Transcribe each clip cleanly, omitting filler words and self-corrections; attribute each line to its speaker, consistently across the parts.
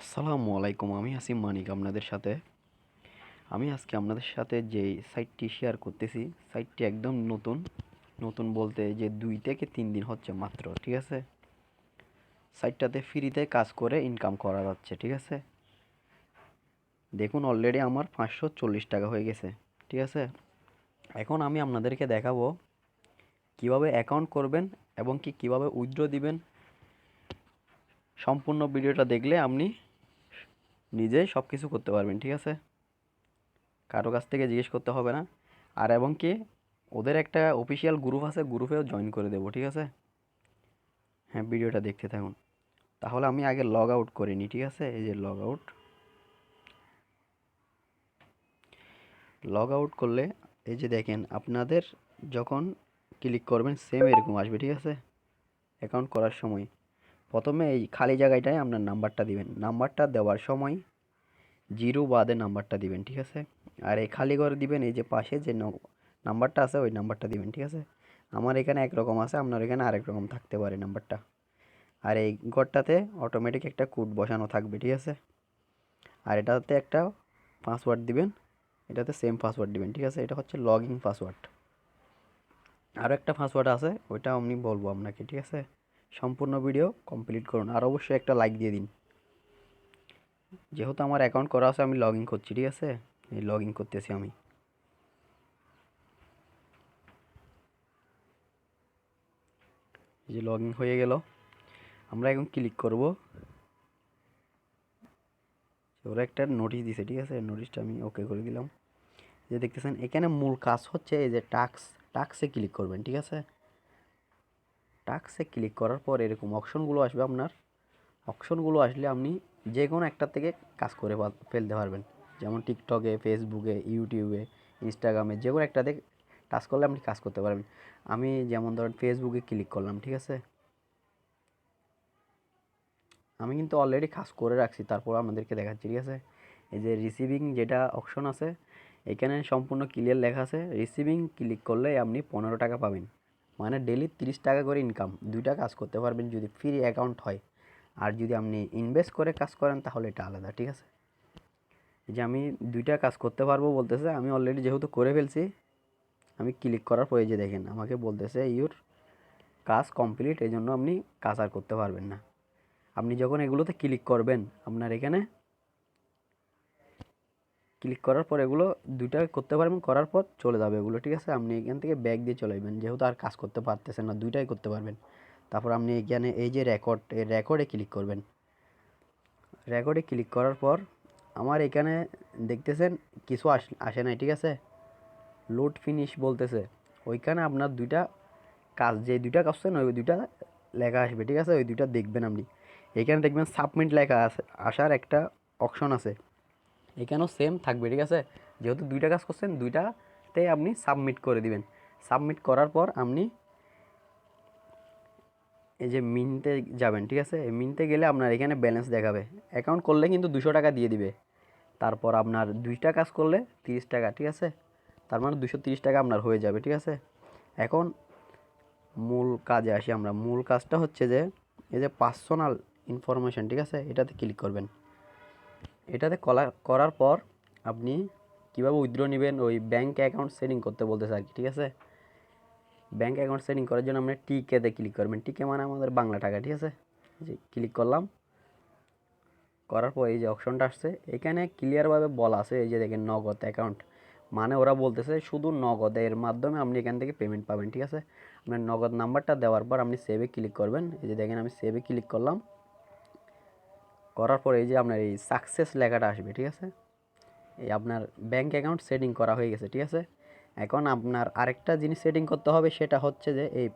Speaker 1: আসসালামু আলাইকুম, আমি আসিম মানিক আপনাদের সাথে। আমি আজকে আপনাদের সাথে যে সাইটটি শেয়ার করতেছি, সাইটটি একদম নতুন। নতুন বলতে যে 2 থেকে 3 দিন হচ্ছে মাত্র, ঠিক আছে। সাইটটাতে ফ্রিতে কাজ করে ইনকাম করা যাচ্ছে, ঠিক আছে। দেখুন অলরেডি আমার 540 টাকা হয়ে গেছে, ঠিক আছে। এখন আমি আপনাদেরকে দেখাবো কিভাবে অ্যাকাউন্ট করবেন এবং কিভাবে উইথড্র দিবেন। সম্পূর্ণ ভিডিওটা দেখলে আপনি নিজেই সব কিছু করতে পারবেন, ঠিক আছে। কারো কাছ থেকে জিজ্ঞেস করতে হবে না। আর এবং কি ওদের একটা অফিসিয়াল গ্রুপ আছে, গ্রুপেও জয়েন করে দেবো, ঠিক আছে। হ্যাঁ, ভিডিওটা দেখতে থাকুন। তাহলে আমি আগে লগ আউট করে নিই, ঠিক আছে। এই যে লগ আউট করলে এই যে দেখেন আপনাদের যখন ক্লিক করবেন সেম এরকম আসবে, ঠিক আছে। অ্যাকাউন্ট করার সময় প্রথমে এই খালি জায়গাটায় আপনার নাম্বারটা দিবেন। নাম্বারটা দেওয়ার সময় জিরো বাদে নাম্বারটা দিবেন, ঠিক আছে। আর এই খালি ঘরে দিবেন এই যে পাশে যে নাম্বারটা আছে ওই নাম্বারটা দিবেন, ঠিক আছে। আমার এখানে একরকম আছে, আপনার এখানে আরেক রকম থাকতে পারে নাম্বারটা। আর এই ঘরটাতে অটোমেটিক একটা কোড বসানো থাকবে, ঠিক আছে। আর এটাতে একটা পাসওয়ার্ড দিবেন, এটাতে সেম পাসওয়ার্ড দিবেন, ঠিক আছে। এটা হচ্ছে লগ ইন পাসওয়ার্ড। আরও একটা পাসওয়ার্ড আছে, ওইটা আমি বলবো আপনাকে, ঠিক আছে। সম্পূর্ণ ভিডিও কমপ্লিট করুন আর অবশ্যই একটা লাইক দিয়ে দিন। যেহেতু আমার অ্যাকাউন্ট করা আছে আমি লগ ইন করছি, ঠিক আছে। এই লগ ইন করতেছি আমি। এই যে লগ ইন হয়ে গেল, আমরা এখন ক্লিক করব। ওরা একটা নোটিশ দিছে, ঠিক আছে। নোটিশটা আমি ওকে করে দিলাম। যে দেখতেছেন এখানে মূল কাজ হচ্ছে এই যে টাক্সে ক্লিক করবেন, ঠিক আছে। টাক্সে ক্লিক করার পর এরকম অপশনগুলো আসবে আপনার। অপশনগুলো আসলে আপনি যে কোনো একটা থেকে কাজ করে ফেলতে পারবেন। যেমন টিকটকে, ফেসবুকে, ইউটিউবে, ইনস্টাগ্রামে যে কোনো একটাতে টাচ করলে আপনি কাজ করতে পারবেন। আমি যেমন ধরেন ফেসবুকে ক্লিক করলাম, ঠিক আছে। আমি কিন্তু অলরেডি কাজ করে রাখছি, তারপর আপনাদেরকে দেখাচ্ছি, ঠিক আছে। এই যে রিসিভিং যেটা অপশন আছে এখানে সম্পূর্ণ ক্লিয়ার লেখা আছে, রিসিভিং ক্লিক করলে আপনি 15 টাকা পাবেন। মানে ডেলি 30 টাকা করে ইনকাম, দুইটা কাজ করতে পারবেন যদি ফ্রি অ্যাকাউন্ট হয়। আর যদি আপনি ইনভেস্ট করে কাজ করেন তাহলে এটা আলাদা, ঠিক আছে। এই যে আমি দুইটা কাজ করতে পারবো বলতেছে, আমি অলরেডি যেহেতু করে ফেলছি আমি ক্লিক করার পরে যে দেখেন আমাকে বলতেছে ইউর কাজ কমপ্লিট, এই জন্য আপনি কাজ আর করতে পারবেন না। আপনি যখন এগুলোতে ক্লিক করবেন আপনার এখানে ক্লিক করার পর এগুলো দুইটা করতে পারবেন, করার পর চলে যাবে এগুলো, ঠিক আছে। আপনি এখান থেকে ব্যাক দিয়ে চলে যাবেন, যেহেতু আর কাজ করতে পারতেছেন না, দুইটাই করতে পারবেন। তারপর আপনি এখানে এই যে রেকর্ড, এই রেকর্ডে ক্লিক করবেন। রেকর্ডে ক্লিক করার পর আমার এখানে দেখতেছেন কিছু আসে নাই, ঠিক আছে। লোড ফিনিশ বলতেছে, ওইখানে আপনার দুইটা কাজ, যে দুইটা কাজ করছেন ওই দুইটা লেখা আসবে, ঠিক আছে। ওই দুইটা দেখবেন আপনি। এখানে দেখবেন সাবমিট লেখা আসার একটা অপশন আছে, এখানেও সেম থাকবে, ঠিক আছে। যেহেতু দুইটা কাজ করছেন দুইটাতে আপনি সাবমিট করে দিবেন। সাবমিট করার পর আপনি এই যে মিনতে যাবেন, ঠিক আছে। এই মিনতে গেলে আপনার এখানে ব্যালেন্স দেখাবে। অ্যাকাউন্ট করলে কিন্তু 200 টাকা দিয়ে দিবে। তারপর আপনার দুইটা কাজ করলে 30 টাকা, ঠিক আছে। তার মানে 230 টাকা আপনার হয়ে যাবে, ঠিক আছে। এখন মূল কাজে আসি আমরা। মূল কাজটা হচ্ছে যে এই যে পার্সোনাল ইনফরমেশন, ঠিক আছে, এটাতে ক্লিক করবেন। এটাতে করার পর আপনি কীভাবে উইথড্র নেবেন ওই ব্যাঙ্ক অ্যাকাউন্ট সেটিং করতে বলতেছে আর কি, ঠিক আছে। ব্যাঙ্ক অ্যাকাউন্ট সেটিং করার জন্য আপনি টিকেতে ক্লিক করবেন। টিকে মানে আমাদের বাংলা টাকা, ঠিক আছে। যে ক্লিক করলাম, করার পর এই যে অপশনটা আসছে এখানে ক্লিয়ারভাবে বলা আছে, এই যে দেখেন নগদ অ্যাকাউন্ট, মানে ওরা বলতেছে শুধু নগদের মাধ্যমে আপনি এখান থেকে পেমেন্ট পাবেন, ঠিক আছে। আপনার নগদ নাম্বারটা দেওয়ার পর আপনি সেভে ক্লিক করবেন। এই যে দেখেন আমি সেভে ক্লিক করলাম, করার পর এই যে আপনার এই সাকসেস লেখাটা আসবে, ঠিক আছে। এই আপনার ব্যাঙ্ক অ্যাকাউন্ট সেটিং করা হয়ে গেছে, ঠিক আছে। এখন আপনার আরেকটা জিনিস সেটিং করতে হবে, সেটা হচ্ছে যে এই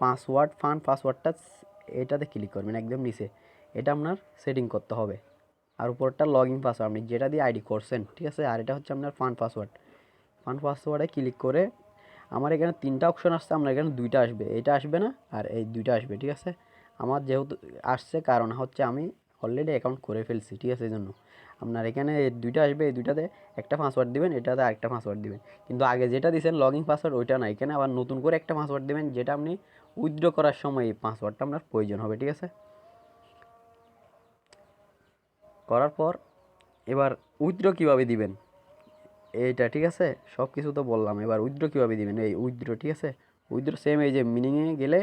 Speaker 1: পাসওয়ার্ডটা এটাতে ক্লিক করবেন একদম নিচে, এটা আপনার সেটিং করতে হবে। আর উপরটা লগ ইন পাসওয়ার্ড আপনি যেটা দিয়ে আইডি করছেন, ঠিক আছে। আর এটা হচ্ছে আপনার পাসওয়ার্ডে ক্লিক করে আমার এখানে 3টা অপশন আসছে, আপনার এখানে 2টা আসবে, এইটা আসবে না আর এই 2টা আসবে, ঠিক আছে। আমার যেহেতু আসছে কারণ হচ্ছে আমি অলরেডি অ্যাকাউন্ট করে ফেলছি, ঠিক আছে। এই জন্য আপনার এখানে এই 2টা আসবে, এই 2টাতে একটা পাসওয়ার্ড দিবেন, এটাতে আরেকটা পাসওয়ার্ড দিবেন। কিন্তু আগে যেটা দিয়েছেন লগ ইন পাসওয়ার্ড ওইটা না, এখানে আবার নতুন করে একটা পাসওয়ার্ড দিবেন, যেটা আপনি উইথড্র করার সময় এই পাসওয়ার্ডটা আপনার প্রয়োজন হবে, ঠিক আছে। করার পর এবার উইথড্র কীভাবে দিবেন এইটা, ঠিক আছে? সব কিছু তো বললাম, এবার উইথড্র কীভাবে দিবেন, এই উইথড্র, ঠিক আছে? উইথড্র সেম এই যে মিনিংয়ে গেলে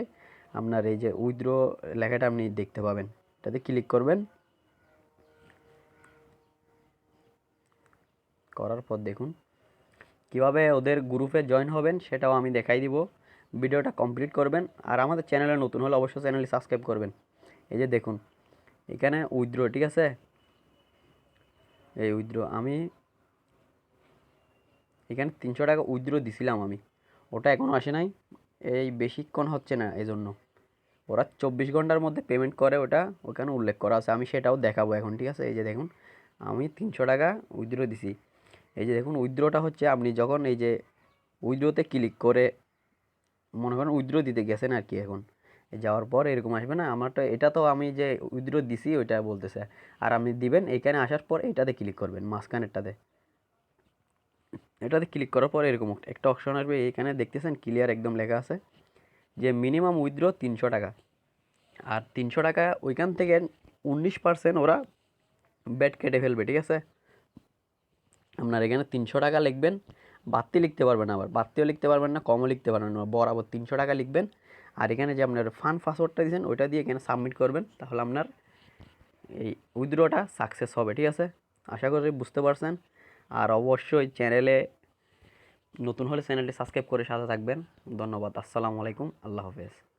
Speaker 1: আপনার এই যে উইথড্র লেখাটা আপনি দেখতে পাবেন, এটাতে ক্লিক করবেন। করার পর দেখুন কিভাবে ওদের গ্রুপে জয়েন হবেন সেটাও আমি দেখাই দিব। ভিডিওটা কমপ্লিট করবেন, আর আমাদের চ্যানেলে নতুন হলে অবশ্যই চ্যানেলটি সাবস্ক্রাইব করবেন। এই যে দেখুন এখানে উইথড্র, ঠিক আছে? এই উইথড্র আমি এখানে 300 টাকা উইথড্র দিছিলাম আমি, ওটা এখনও আসে নাই, এই বেশিক্ষণ হচ্ছে না, এই জন্য ওরা 24 ঘন্টার মধ্যে পেমেন্ট করে, ওটা ওখানে উল্লেখ করা আছে, আমি সেটাও দেখাবো এখন, ঠিক আছে? এই যে দেখুন আমি 300 টাকা উইথড্র দিছি। এই যে দেখুন উইথড্রটা হচ্ছে আপনি যখন এই যে উইথড্রতে ক্লিক করে মনে করেন উইথড্র দিতে গেছেন আর কি, এখন যাওয়ার পর এরকম আসবে না, আমারটা এটা তো আমি যে উইথড্র দিছি ওইটা বলতেছে, আর আপনি দিবেন এইখানে আসার পর এটাতে ক্লিক করবেন মাঝখানেরটাতে, এটাতে ক্লিক করার পর এরকম একটা অপশন আসবে, এইখানে দেখতেছেন ক্লিয়ার একদম লেখা আছে যে মিনিমাম উইথড্র 300 টাকা, আর 300 টাকা ওইখান থেকে 19% ওরা ব্যাট কেটে ফেলবে, ঠিক আছে? আপনার এখানে 300 টাকা লিখবেন, বাড়তি লিখতে পারবেন, আবার বাড়তিও লিখতে পারবেন না, কমও লিখতে পারবেন না, বরাবর 300 টাকা লিখবেন। আর এখানে যে আপনার ফান্ড পাসওয়ার্ডটা দিয়েছেন ওইটা দিয়ে এখানে সাবমিট করবেন, তাহলে আপনার এই উইথড্রটা সাকসেস হবে, ঠিক আছে? আশা করি বুঝতে পারছেন। আর অবশ্যই চ্যানেলে নতুন হলে চ্যানেলটি সাবস্ক্রাইব করে সাথে থাকবেন। ধন্যবাদ। আসসালামু আলাইকুম। আল্লাহ হাফেজ।